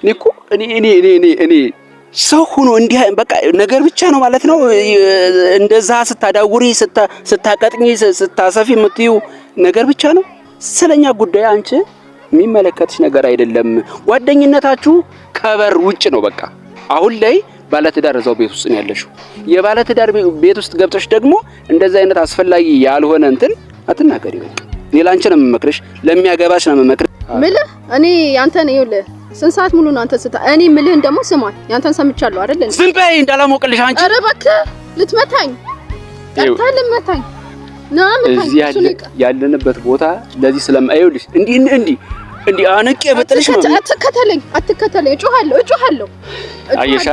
እኔ ሰው ሆኖ እንዲህ በቃ ነገር ብቻ ነው ማለት ነው። እንደዛ ስታዳውሪ ስታቀጥኝ ስታሰፊ የምትዩ ነገር ብቻ ነው። ስለኛ ጉዳይ አንቺ የሚመለከትሽ ነገር አይደለም። ጓደኝነታችሁ ከበር ውጭ ነው። በቃ አሁን ላይ ባለትዳር እዛው ቤት ውስጥ ነው ያለሽው። የባለትዳር ቤት ውስጥ ገብተሽ ደግሞ እንደዛ አይነት አስፈላጊ ያልሆነ እንትን አትናገሪ። በቃ ሌላ አንቺ ነው የምመክርሽ፣ ለሚያገባሽ ነው የምመክርሽ። ምልህ እኔ ያንተን ይኸውልህ ስንት ሰዓት ሙሉ ነው አንተ እኔ ምልህ ደግሞ ስማኝ፣ ያንተን ሰምቻለሁ አይደል እንዴ? ዝም በይ እንዳላሞቅልሽ አንቺ። ኧረ እባክህ ልትመታኝ ልትመታኝ ነው። እዚህ ያለንበት ቦታ ለዚህ ስለማይውልሽ እንዲህ አንቄ በጥልሽ ነው። አትከተለኝ፣ እጮሃለሁ። አየሻ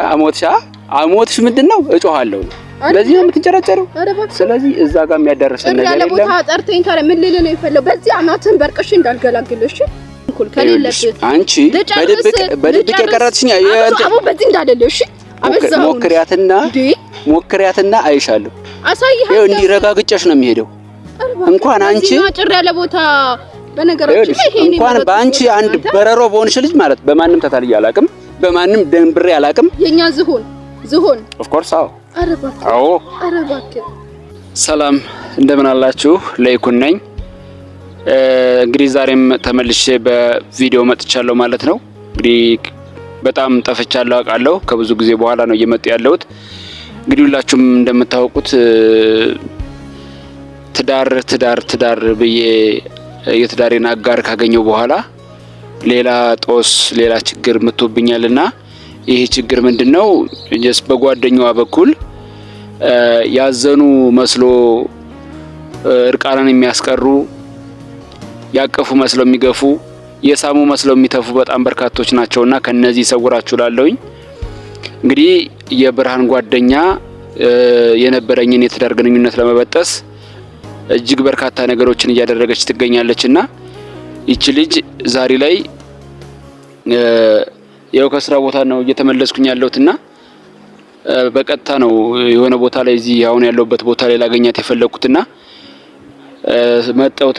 አሞትሽ ምንድነው? እጮሃለሁ። ለዚህ ነው የምትጨረጨረው። ስለዚህ እዛ ጋር የሚያዳርሰን ነገር የለም። ቦታ ጠርተኝ ታዲያ ምን ልልህ ነው የፈለው? በዚህ አናትን በርቅሽ እንዳልገላግልሽ አንቺ በድብቅ የቀረጥሽኝ አቡ በዚህ እንዳለልሽ ሞክሪያትና አይሻለሁ። ይኸው እንዲረጋግጨሽ ነው የሚሄደው። እንኳን አንቺ ጭር ያለ ቦታ በነገራችን ላይ ይሄኔ እንኳን በአንቺ አንድ በረሮ በሆንሽ ልጅ ማለት በማንም ተታልዬ አላውቅም፣ በማንም ደንብሬ አላውቅም። የኛ ዝሆን ኦፍ ኮርስ አዎ። ኧረ እባክህ ሰላም እንደምን አላችሁ? ለይኩን ነኝ። እንግዲህ ዛሬም ተመልሼ በቪዲዮ መጥቻለሁ ማለት ነው። እንግዲህ በጣም ጠፍቻለሁ አውቃለሁ። ከብዙ ጊዜ በኋላ ነው እየመጡ ያለሁት። እንግዲህ ሁላችሁም እንደምታውቁት ትዳር ብዬ የትዳሬን አጋር ካገኘው በኋላ ሌላ ችግር መጥቶብኛልና ይሄ ችግር ምንድነው? በጓደኛዋ በኩል ያዘኑ መስሎ እርቃናን የሚያስቀሩ ያቀፉ መስለው የሚገፉ የሳሙ መስለው የሚተፉ በጣም በርካቶች ናቸውና ከነዚህ ሰውራችሁ ላለውኝ እንግዲህ የብርሃን ጓደኛ የነበረኝን የትዳር ግንኙነት ለመበጠስ እጅግ በርካታ ነገሮችን እያደረገች ትገኛለችና ይቺ ልጅ ዛሬ ላይ ያው ከስራ ቦታ ነው እየተመለስኩኝ ያለሁትና በቀጥታ ነው የሆነ ቦታ ላይ እዚህ አሁን ያለሁበት ቦታ ላይ ላገኛት የፈለኩትና መጣው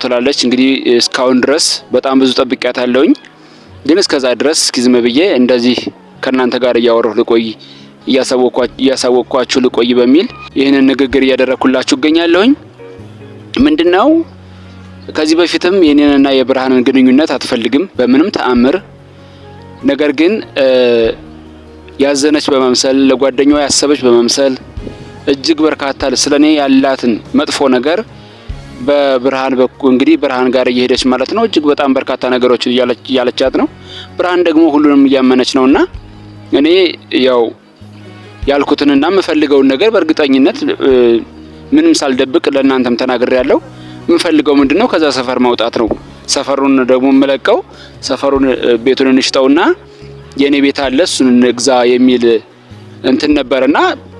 ትላለች። እንግዲህ እስካሁን ድረስ በጣም ብዙ ጠብቂያታለሁኝ። ግን እስከዛ ድረስ እስኪ ዝም ብዬ እንደዚህ ከናንተ ጋር እያወራሁ ልቆይ እያሳወቅኳችሁ ልቆይ በሚል ይህንን ንግግር እያደረኩላችሁ እገኛለሁኝ። ምንድነው ከዚህ በፊትም የኔንና የብርሃንን ግንኙነት አትፈልግም በምንም ተአምር። ነገር ግን ያዘነች በመምሰል ለጓደኛዋ ያሰበች በመምሰል እጅግ በርካታ ስለኔ ያላትን መጥፎ ነገር በብርሃን በኩል እንግዲህ ብርሃን ጋር እየሄደች ማለት ነው። እጅግ በጣም በርካታ ነገሮች እያለቻት ነው። ብርሃን ደግሞ ሁሉንም እያመነች ነውና እኔ ያው ያልኩትንና የምፈልገውን ነገር በእርግጠኝነት ምንም ሳልደብቅ ለእናንተም ተናግሬያለሁ። የምፈልገው ምንድነው ከዛ ሰፈር ማውጣት ነው። ሰፈሩን ደግሞ የምለቀው ሰፈሩን ቤቱን እንሽጠውና የኔ ቤት አለ እሱን እንግዛ የሚል እንትን ነበርና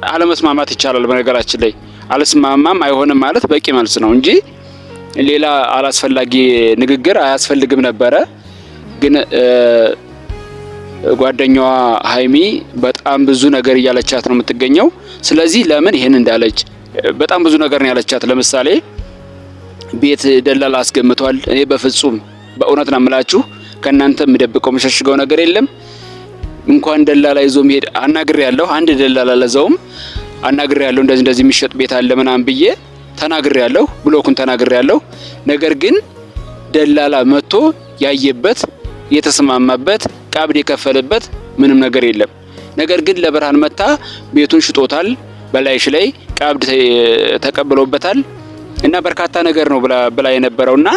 አለመስማማት ይቻላል። በነገራችን ላይ አለስማማም አይሆንም ማለት በቂ መልስ ነው እንጂ ሌላ አላስፈላጊ ንግግር አያስፈልግም ነበረ። ግን ጓደኛዋ ሃይሚ በጣም ብዙ ነገር እያለቻት ነው የምትገኘው። ስለዚህ ለምን ይሄን እንዳለች በጣም ብዙ ነገር ነው ያለቻት። ለምሳሌ ቤት ደላላ አስገምቷል። እኔ በፍጹም በእውነት ነው የምላችሁ ከናንተ የምደብቀው መሸሽገው ነገር የለም። እንኳን ደላላ ይዞ መሄድ አናግሬያለሁ። አንድ ደላላ ለዛውም አናግሬያለሁ። እንደዚህ የሚሸጥ ቤት አለ ምናምን ብዬ ተናግሬያለሁ። ብሎኩን ተናግሬያለሁ። ነገር ግን ደላላ መጥቶ ያየበት የተስማማበት ቀብድ የከፈለበት ምንም ነገር የለም። ነገር ግን ለብርሃን መታ ቤቱን ሽጦታል። በላይሽ ላይ ቀብድ ተቀብሎበታል እና በርካታ ነገር ነው ብላ የነበረውና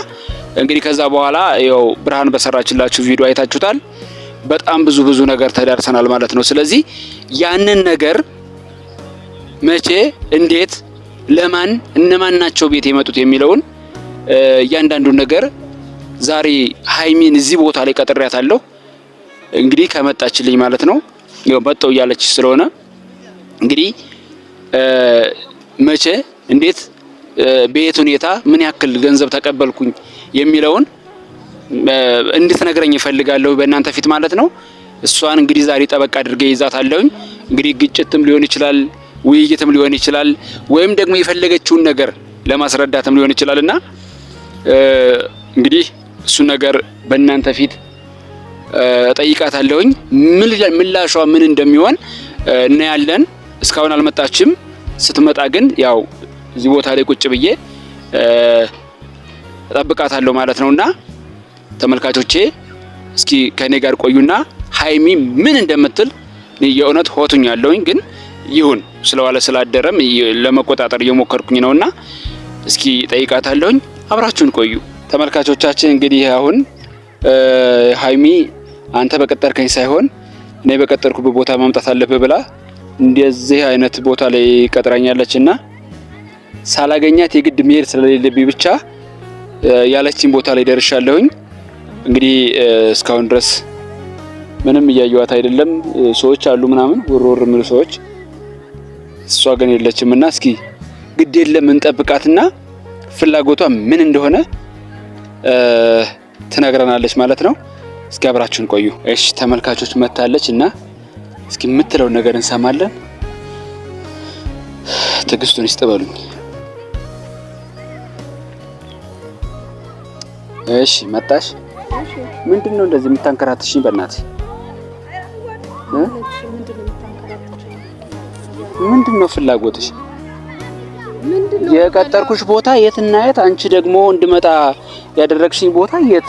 እንግዲህ ከዛ በኋላ ያው ብርሃን በሰራችላችሁ ቪዲዮ አይታችሁታል። በጣም ብዙ ነገር ተዳርሰናል ማለት ነው። ስለዚህ ያንን ነገር መቼ፣ እንዴት፣ ለማን እነማን ናቸው ቤት የመጡት የሚለውን እያንዳንዱን ነገር ዛሬ ሃይሚን እዚህ ቦታ ላይ ቀጥሬያታለሁ። እንግዲህ ከመጣችልኝ ማለት ነው ያው መጣው እያለች ስለሆነ እንግዲህ መቼ፣ እንዴት፣ በየት ሁኔታ ምን ያክል ገንዘብ ተቀበልኩኝ የሚለውን እንድትነግረኝ እፈልጋለሁ በእናንተ ፊት ማለት ነው። እሷን እንግዲህ ዛሬ ጠበቅ አድርጌ ይዛታለሁኝ። እንግዲህ ግጭትም ሊሆን ይችላል፣ ውይይትም ሊሆን ይችላል፣ ወይም ደግሞ የፈለገችውን ነገር ለማስረዳትም ሊሆን ይችላልና እንግዲህ እሱ ነገር በእናንተ ፊት እጠይቃታለሁኝ። ምላሿ ምን እንደሚሆን እናያለን። እስካሁን አልመጣችም። ስትመጣ ግን ያው እዚህ ቦታ ላይ ቁጭ ብዬ እጠብቃታለሁ ማለት ነውና ተመልካቾቼ እስኪ ከኔ ጋር ቆዩና ሀይሚ ምን እንደምትል የእውነት ሆቱኛለሁኝ። ግን ይሁን ስለዋለ ስላደረም ለመቆጣጠር እየሞከርኩኝ ነውና እስኪ ጠይቃታለሁኝ። አብራችሁን ቆዩ ተመልካቾቻችን። እንግዲህ አሁን ሀይሚ አንተ በቀጠርከኝ ሳይሆን እኔ በቀጠርኩበት ቦታ ማምጣት አለብህ ብላ እንደዚህ አይነት ቦታ ላይ ቀጥራኛለችና ሳላገኛት የግድ መሄድ ስለሌለብኝ ብቻ ያለችኝ ቦታ ላይ ደርሻለሁኝ። እንግዲህ እስካሁን ድረስ ምንም እያየዋት አይደለም። ሰዎች አሉ ምናምን ወሮር የሚሉ ሰዎች፣ እሷ ግን የለችምና እስኪ ግድ የለም እንጠብቃትና ፍላጎቷ ምን እንደሆነ ትነግረናለች ማለት ነው። እስኪ አብራችሁን ቆዩ። እሺ ተመልካቾች መታለች እና እስኪ የምትለው ነገር እንሰማለን። ትዕግስቱን ይስጥበሉኝ። እሺ መጣሽ? ምንድነው እንደዚህ የምታንከራትሽኝ? በእናትሽ ምንድነው ፍላጎትሽ? የቀጠርኩሽ ቦታ የትና የት? አንቺ ደግሞ እንድመጣ ያደረግሽኝ ቦታ የት?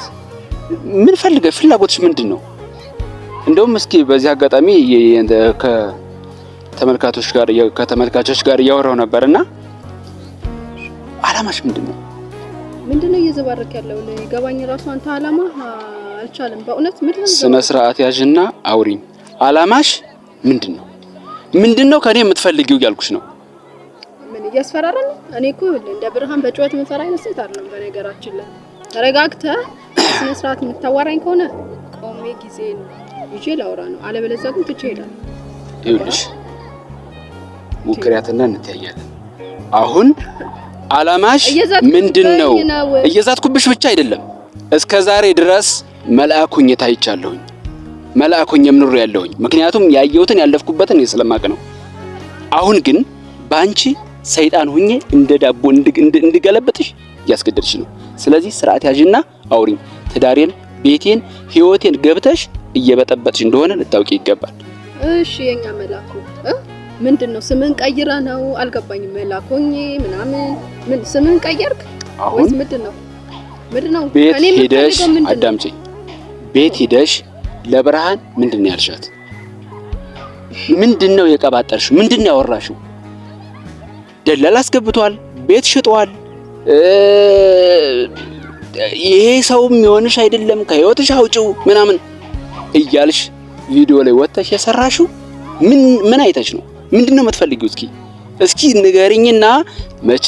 ምን ፈልገሽ? ፍላጎትሽ ምንድነው? እንደውም እስኪ በዚህ አጋጣሚ ከተመልካቾች ጋር እያወራው ነበርና አላማሽ ምንድነው? ምንድነው እየዘባረክ ያለው? ለገባኝ ራሱ አንተ አላማ አልቻለም። በእውነት ምንድነው? ስነ ስርዓት ያዥና አውሪኝ። አላማሽ ምንድነው? ምንድነው ከኔ የምትፈልጊው ያልኩሽ ነው። ምን እያስፈራራኝ? እኔ እኮ እንደ ብርሃን በጩኸት የምፈራ አይነት ሴት አይደለም። በነገራችን ላይ ተረጋግተህ ስነ ስርዓት የምታዋራኝ ከሆነ ቆሜ ጊዜን ይዤ ላውራ ነው። አለበለዚያ ግን ትቼ እሄዳለሁ። ይኸውልሽ ሙክሪያትና እንተያያለን። አሁን አላማሽ ምንድነው? እየዛትኩብሽ ብቻ አይደለም። እስከ ዛሬ ድረስ መልአኩኝ ታይቻለሁኝ። መልአኩኝም ኑር ያለሁኝ ምክንያቱም ያየሁትን ያለፍኩበትን ስለማቅ ነው። አሁን ግን ባንቺ ሰይጣን ሁኜ እንደ ዳቦ እንድገለብጥሽ እያስገደድሽ ነው። ስለዚህ ስርዓት ያዥና አውሪኝ። ትዳሬን፣ ቤቴን፣ ህይወቴን ገብተሽ እየበጠበጥሽ እንደሆነ ልታውቂ ይገባል። እሺ የኛ መልአኩ ምንድነው? ስምን ቀይራ ነው? አልገባኝም። መልአኩኝ ምናምን ምን ስምን ቀየርክ ወይስ ምንድነው? ቤት ሄደሽ አዳምጪኝ። ቤት ሄደሽ ለብርሃን ምንድነው ያልሻት? ምንድነው የቀባጠርሽው? ምንድነው ያወራሽው? ደላላ አስገብቷል፣ ቤት ሽጧል፣ ይሄ ሰውም የሆነሽ አይደለም፣ ከህይወትሽ አውጪው ምናምን እያልሽ ቪዲዮ ላይ ወጥተሽ የሰራሽው ምን አይተሽ ነው? ምንድነው የምትፈልጊው? እስኪ ንገሪኝና መቼ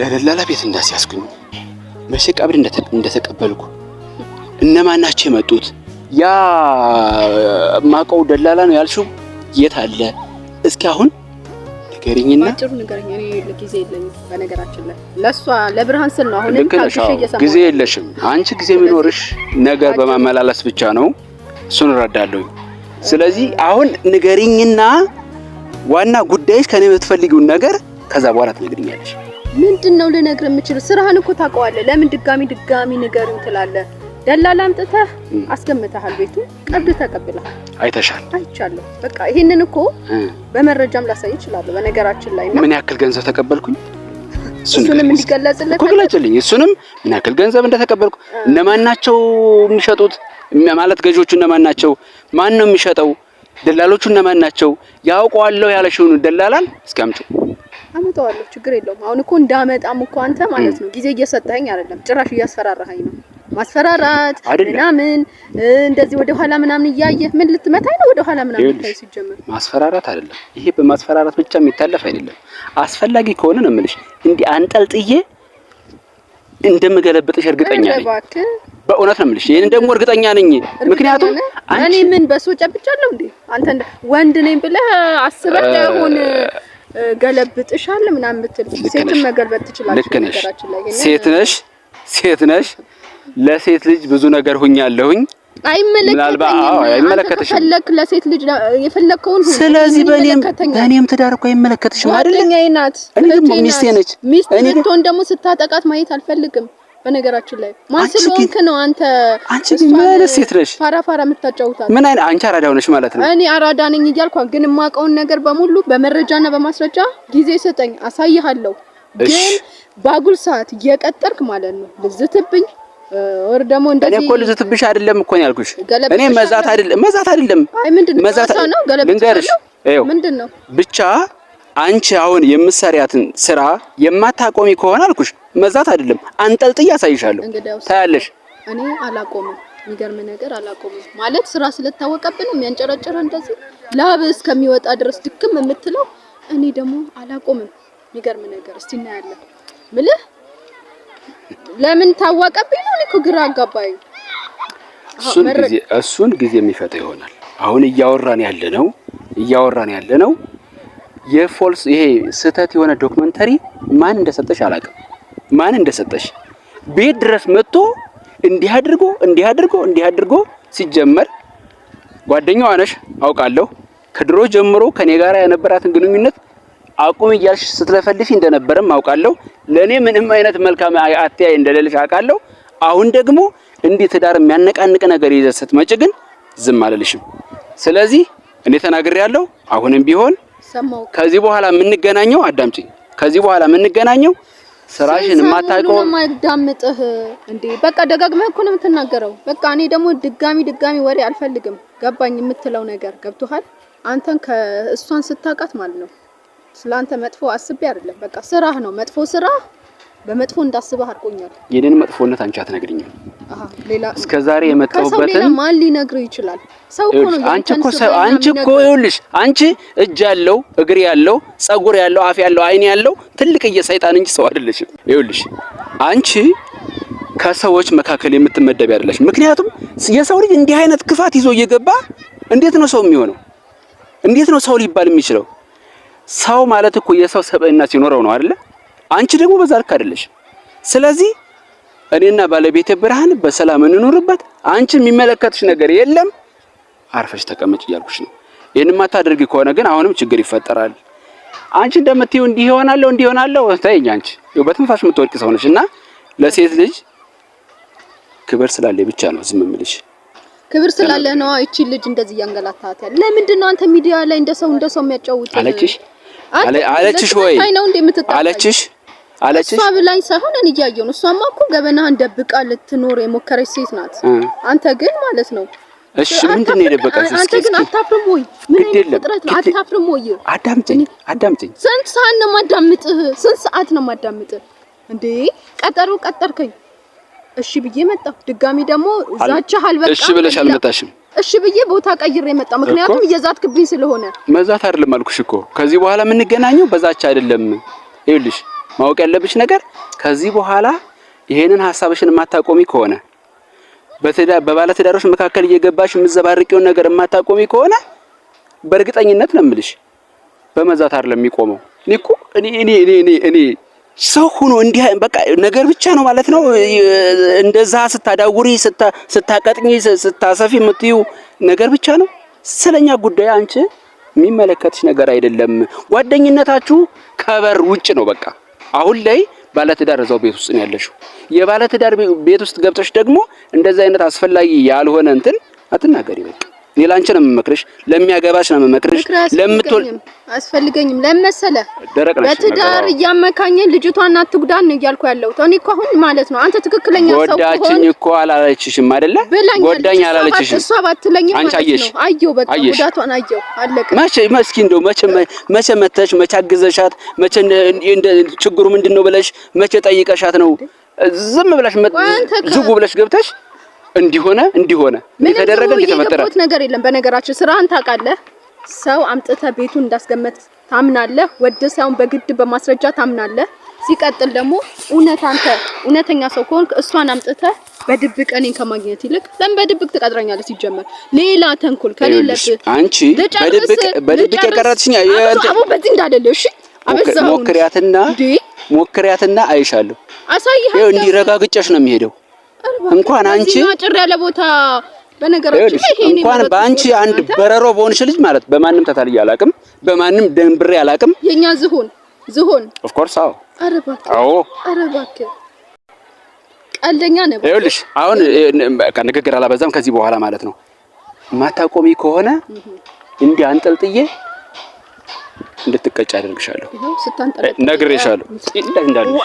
ለደላላ ቤት እንዳስያዝኩኝ፣ መቼ ቀብር እንደተቀበልኩ፣ እነማን ናቸው የመጡት? ያ ማቀው ደላላ ነው ያልሽው የት አለ? እስኪ አሁን ንገሪኝና አጭሩ ንገሪኝ። እኔ ጊዜ የለኝም በነገራችን ላይ ለሷ ለብርሃን ስል ነው። አሁን ካልኩሽ እየሰማሁ ጊዜ የለሽም አንቺ። ጊዜ የሚኖርሽ ነገር በማመላለስ ብቻ ነው። እሱን እረዳለሁ። ስለዚህ አሁን ንገሪኝና ዋና ጉዳይሽ ከኔ የምትፈልጊውን ነገር ከዛ በኋላ ትነግሪኛለሽ። ምንድነው ልነግር የምችለው? ስራህን እኮ ታውቀዋለህ። ለምን ድጋሚ ንገሪኝ ትላለህ? ደላላ አምጥተህ አስገምተሃል፣ ቤቱ ቀብድ ተቀብለሃል። አይተሻል? አይቻለሁ። በቃ ይሄንን እኮ በመረጃም ላሳይ እችላለሁ። በነገራችን ላይ ምን ያክል ገንዘብ ተቀበልኩኝ? እሱንም እንዲገለጽልህ እኮ ግለጽልኝ። እሱንም ምን ያክል ገንዘብ እንደተቀበልኩ፣ እነማን ናቸው የሚሸጡት? ማለት ገዢዎቹ እነማን ናቸው? ማን ነው የሚሸጠው? ደላሎቹ እነማን ናቸው? ያውቀዋለሁ ያለሽውን ደላላል እስኪ አምጪው። አመጣዋለሁ፣ ችግር የለውም። አሁን እኮ እንዳመጣም እኮ አንተ ማለት ነው ጊዜ እየሰጠኸኝ አይደለም፣ ጭራሽ እያስፈራራኸኝ ነው። ማስፈራራት ምናምን እንደዚህ ወደ ኋላ ምናምን እያየህ ምን ልትመታኝ ነው? ወደ ኋላ ምናምን ታይ ሲጀመር ማስፈራራት አይደለም ይሄ። በማስፈራራት ብቻ የሚታለፍ አይደለም። አስፈላጊ ከሆነ ነው የምልሽ እንዲህ አንጠልጥዬ እንደምገለብጥሽ እርግጠኛ ነኝ። በእውነት ነው የምልሽ። ይሄን ደግሞ እርግጠኛ ነኝ። ምክንያቱም እኔ ምን በሶ ጨብጫለሁ እንዴ? አንተ ወንድ ነኝ ብለህ አስበህ ይሁን ገለብጥሻለሁ ምናምን ብትል ሴትም መገልበጥ ትችላለች። ነገራችን ላይ ሴት ነሽ። ለሴት ልጅ ብዙ ነገር ሁኛለሁኝ። አይመለከትሽም። ፈለክ ለሴት ልጅ የፈለከውን ሁሉ። ስለዚህ በእኔም ትዳር እኮ አይመለከትሽም አይደል? ጓደኛዬ ናት፣ እኔ ደግሞ ሚስቴ ነች። እኔ ብትሆን ደግሞ ስታጠቃት ማየት አልፈልግም። በነገራችን ላይ ማን ስለሆንክ ነው አንተ ምን አይነት ሴት ነሽ? ፋራ የምታጫውታት ምን አይነት አንቺ አራዳ ሆነሽ ማለት ነው? እኔ አራዳ ነኝ እያልኩ ግን የማውቀውን ነገር በሙሉ በመረጃና በማስረጃ ጊዜ ሰጠኝ አሳይሃለሁ። ግን ባጉል ሰዓት እየቀጠርክ ማለት ነው ልዝትብኝ ወር ደግሞ እንደዚህ እኔ እኮ ልዝትብሽ አይደለም እኮ ነው ያልኩሽ። እኔ መዛት አይደለም አይ ምንድነው መዛት ነው ገለብሽ ምንድነው ብቻ አንቺ አሁን የምትሰሪያትን ስራ የማታቆሚ ከሆነ አልኩሽ መዛት አይደለም አንጠልጥዬ አሳይሻለሁ ታያለሽ። እኔ አላቆምም የሚገርም ነገር አላቆምም ማለት ስራ ስለታወቀብን የሚያንጨረጭረ እንደዚህ ላብ እስከሚወጣ ድረስ ድክም የምትለው እኔ ደግሞ አላቆምም የሚገርም ነገር እስቲ እናያለን ምልህ ለምን ታወቀብኝ ነው እኮ ግራ አጋባኝ። እሱን ጊዜ የሚፈታ ይሆናል። አሁን እያወራን ያለነው የፎልስ ይሄ ስህተት የሆነ ዶክመንተሪ ማን እንደሰጠሽ አላውቅም። ማን እንደሰጠሽ ቤት ድረስ መጥቶ እንዲህ አድርጎ ሲጀመር ጓደኛዋ ነሽ አውቃለሁ። ከድሮ ጀምሮ ከኔ ጋር የነበራትን ግንኙነት አቁም እያልሽ ስትለፈልፊ እንደነበረም አውቃለሁ። ለኔ ምንም አይነት መልካም አትያይ እንደሌለሽ አውቃለሁ። አሁን ደግሞ እንዲህ ትዳር የሚያነቃንቅ ነገር ይዘሽ ስትመጪ ግን ዝም አልልሽም። ስለዚህ እኔ ተናግሬያለሁ። አሁንም ቢሆን ከዚህ በኋላ የምንገናኘው አዳምጪኝ። ከዚህ በኋላ የምንገናኘው ስራሽን ማታውቀው ማዳምጥህ እንዴ በቃ ደጋግመህ እኮ ነው የምትናገረው። በቃ እኔ ደግሞ ድጋሚ ወሬ አልፈልግም። ገባኝ የምትለው ነገር ገብቶሃል። አንተን ከእሷን ስታውቃት ማለት ነው ስላንተ መጥፎ አስቤ አይደለም። በቃ ስራህ ነው መጥፎ ስራ በመጥፎ እንዳስበህ አድርጎኛል። የኔን መጥፎነት አንቺ አትነግሪኝም። ሌላ እስከዛሬ የመጣሁበትን ማን ሊነግርህ ይችላል? ሰው እኮ ነው። አንቺ እኮ ይኸውልሽ አንቺ እጅ ያለው እግር ያለው ጸጉር ያለው አፍ ያለው አይን ያለው ትልቅዬ ሰይጣን እንጂ ሰው አይደለሽም። ይኸውልሽ አንቺ ከሰዎች መካከል የምትመደብ አይደለሽ። ምክንያቱም የሰው ልጅ እንዲህ አይነት ክፋት ይዞ እየገባ እንዴት ነው ሰው የሚሆነው? እንዴት ነው ሰው ሊባል የሚችለው? ሰው ማለት እኮ የሰው ሰብዕና ሲኖረው ነው አይደለ? አንቺ ደግሞ በዛ ልክ አይደለሽ። ስለዚህ እኔና ባለቤቴ ብርሃን በሰላም እንኖርበት። አንቺ የሚመለከትሽ ነገር የለም። አርፈሽ ተቀመጭ እያልኩሽ ነው። ይሄን ማታደርጊ ከሆነ ግን አሁንም ችግር ይፈጠራል። አንቺ እንደምትይው እንዲህ ይሆናለሁ ተይኝ። አንቺ በትንፋሽ የምትወድቂ ሰው ነሽ እና ለሴት ልጅ ክብር ስላለ ብቻ ነው ዝም የምልሽ። ክብር ስላለ ነው እቺ ልጅ እንደዚህ ያንገላታት ያለ። ለምንድን ነው አንተ ሚዲያ ላይ እንደሰው የሚያጫውት? አለችሽ ወይ አለችሽ እሷ ብላኝ ሳይሆን እኔ እያየሁ ነው። እሷማ እኮ ገበናህን ደብቃ ልትኖር የሞከረች ሴት ናት። አንተ ግን ማለት ነው እሺ ምንድን ነው የደበቀሽ? አንተ ግን አታፍርም ወይ? ምን ፍጥረት ነው? አታፍርም ወይ? አዳምጪኝ። ስንት ሰዓት ነው ማዳምጥህ? ስንት ሰዓት ነው ማዳምጥህ እንዴ? ቀጠርከኝ። እሺ ብዬ መጣሁ። ድጋሚ ደግሞ ዛቻሃል። በቃ እሺ ብለሽ አልመጣሽም። እሺ ብዬ ቦታ ቀይሬ መጣ። ምክንያቱም እየዛትክብኝ ስለሆነ። መዛት አይደለም አልኩሽ እኮ። ከዚህ በኋላ የምንገናኘው በዛቻ አይደለም። ይኸውልሽ ማወቅ ያለብሽ ነገር ከዚህ በኋላ ይሄንን ሐሳብሽን የማታቆሚ ከሆነ በባለ ትዳሮች መካከል እየገባሽ የምትዘባርቂውን ነገር የማታቆሚ ከሆነ በእርግጠኝነት ነው የምልሽ በመዛት አይደለም የሚቆመው። እኔ ሰው ሆኖ እንዲህ በቃ ነገር ብቻ ነው ማለት ነው። እንደዛ ስታዳውሪ ስታቀጥኝ ስታሰፊ የምትዩ ነገር ብቻ ነው። ስለኛ ጉዳይ አንቺ የሚመለከትሽ ነገር አይደለም። ጓደኝነታችሁ ከበር ውጭ ነው። በቃ አሁን ላይ ባለትዳር እዛው ቤት ውስጥ ነው ያለሽው። የባለትዳር ቤት ውስጥ ገብተሽ ደግሞ እንደዛ አይነት አስፈላጊ ያልሆነ እንትን አትናገሪ። በቃ ሌላ አንቺ ነው የምመክርሽ፣ ለሚያገባሽ ነው የምመክርሽ። ለምትወል አስፈልገኝም ለመሰለ በትዳር እያመካኘን ልጅቷን አትጉዳን ነው እያልኩ ያለው። እኔ እኮ አሁን ማለት ነው አንተ ትክክለኛ ሰው ሆነ ጎዳችኝ እኮ አላለችሽም አይደለ? ጎዳኝ አላለችሽም። እሷ ባትለኝም አንቺ አየሽ፣ አየው በቃ ጉዳቷን አየው። አለቀ። መቼ እንደው መቼ መተሽ መቼ አግዘሻት መቼ ችግሩ ምንድነው ብለሽ መቼ ጠይቀሻት ነው ዝም ብለሽ ዝጉ ብለሽ ገብተሽ እንዲሆነ የተደረገ የተፈጠረ ነገር የለም። በነገራችን ስራህን ታውቃለህ። ሰው አምጥተህ ቤቱን እንዳስገመት ታምናለህ። ወደ ሳይሆን በግድ በማስረጃ ታምናለህ። ሲቀጥል ደግሞ አንተ እውነተኛ ሰው ከሆንክ እሷን አምጥተህ በድብቅ እኔን ከማግኘት ይልቅ ለምን በድብቅ ትቀጥረኛለህ? ሲጀመር ሌላ ተንኮል ከሌለብህ አንቺ በድብቅ የቀረጥሽኝ አቦ በዚህ እንዳደለ እሺ አበዛው ሞክሪያትና አይሻለሁ አሳይሃለሁ። እንዲረጋግጨሽ ነው የሚሄደው። እንኳን አንቺ ማጭር ያለ ቦታ በነገራችን ላይ ይሄኔ እንኳን ባንቺ አንድ በረሮ በሆንሽ ልጅ ማለት በማንም ተታልዬ አላውቅም፣ በማንም ደንብሬ አላውቅም። የኛ ዝሆን ኦፍ ኮርስ አዎ። ኧረ እባክህ ቀልደኛ ነው። ይኸውልሽ አሁን በቃ ንግግር አላበዛም ከዚህ በኋላ ማለት ነው። ማታቆሚ ከሆነ እንዲህ አንጠልጥዬ እንድትቀጭ አደርግሻለሁ። ነግሬሻለሁ። እንዳልሽ